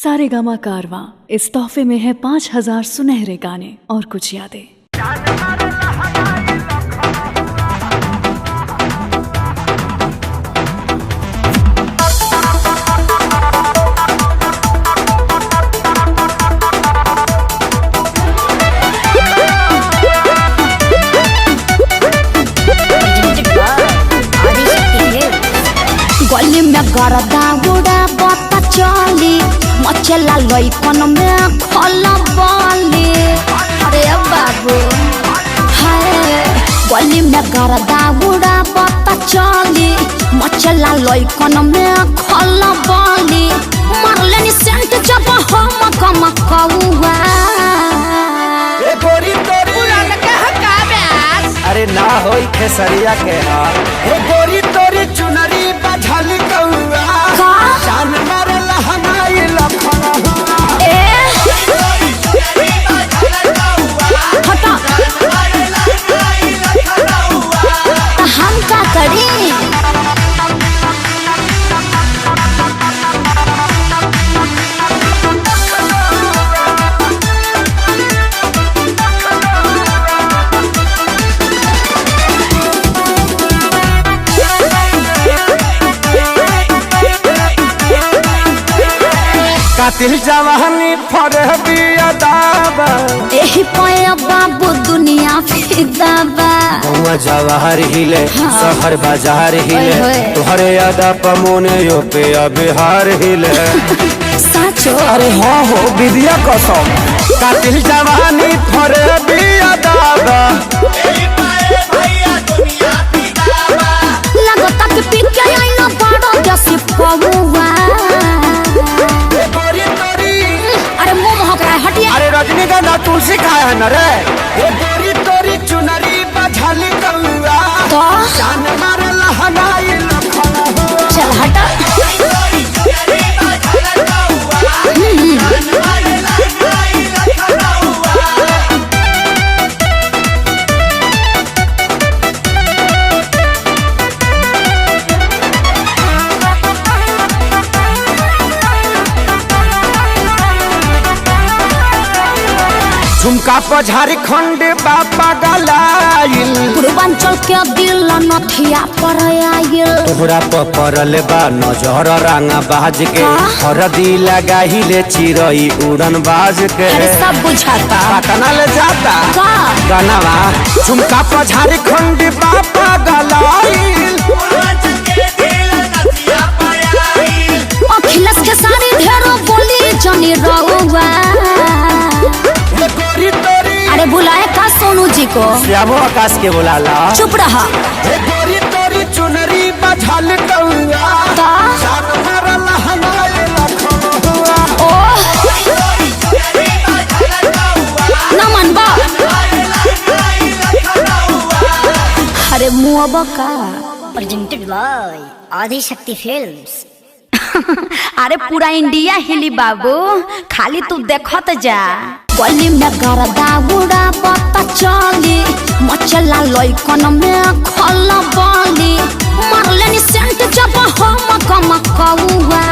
सारेगामा कारवां इस तोहफे में है 5000 सुनहरे गाने और कुछ यादें। गली में गरदा गुड़ा बता चली मचला लइकन में खला बाली। अरे बाबू हाय गली में गरदा गुड़ा बता चली मचला लइकन में खला बाली। मारले नि सेंट जब हम कम कौआ ए गोरी तोरी पुरान के हकाबस। अरे ना होई खेसरिया के हाल। ए गोरी तोरी चुनरी बझल कौआ का जान मारे लहनाई लखन ए हटा हम का करी। कातिल जवानी फरबिया दाबा एही पाया बाबू दुनिया फिदा बा। गौवा जवाहर हिले शहर बाजार हिले ओए होए। तोहरे यादा पमोने यो पे बिहार हिले। साचो अरे हाँ हो विद्या कसम कातिल जवानी फरबिया दाबा लगता कि पी के आईना बड़ा जैसी पौवा। अरे मुंह महक रहा है हटिया। अरे रजनीगंधा तुलसी खाया है न रे। ए गोरी तोरी चुनरी बझल कौआ तो जान मारे लहनाई लखन चल हटा। झुमका पर झारखंड बापा गलाइल पूर्वांचल के दिल नथिया पर आयल। तोहरा पर पड़ल बा नजर रंगा बाज के का? हरदी लगाहिले चिरई उड़न बाज के। अरे सब बुझाता पटना ले जाता का गनवा झुमका पर झारखंड बापा गलाइल अखिलेश के सारी ढेरों बोली जनी रहुआ। ए गोरी तोरी अरे बुलाए का सोनू जी को। श्यामो आकाश के बुलाला। चुप रहा। ए गोरी तोरी चुनरी बझल कौआ का जान मारे लहनाई लखन ओ नमन बा। अरे मुआ का presented by Adi Shakti Films। अरे पूरा इंडिया हिली बाबू खाली तू देखत जा। गली में गरदा गुड़ा पता चली मचला लइकन में खला बाली। मारले नि सेंट जब हम कम कौआ।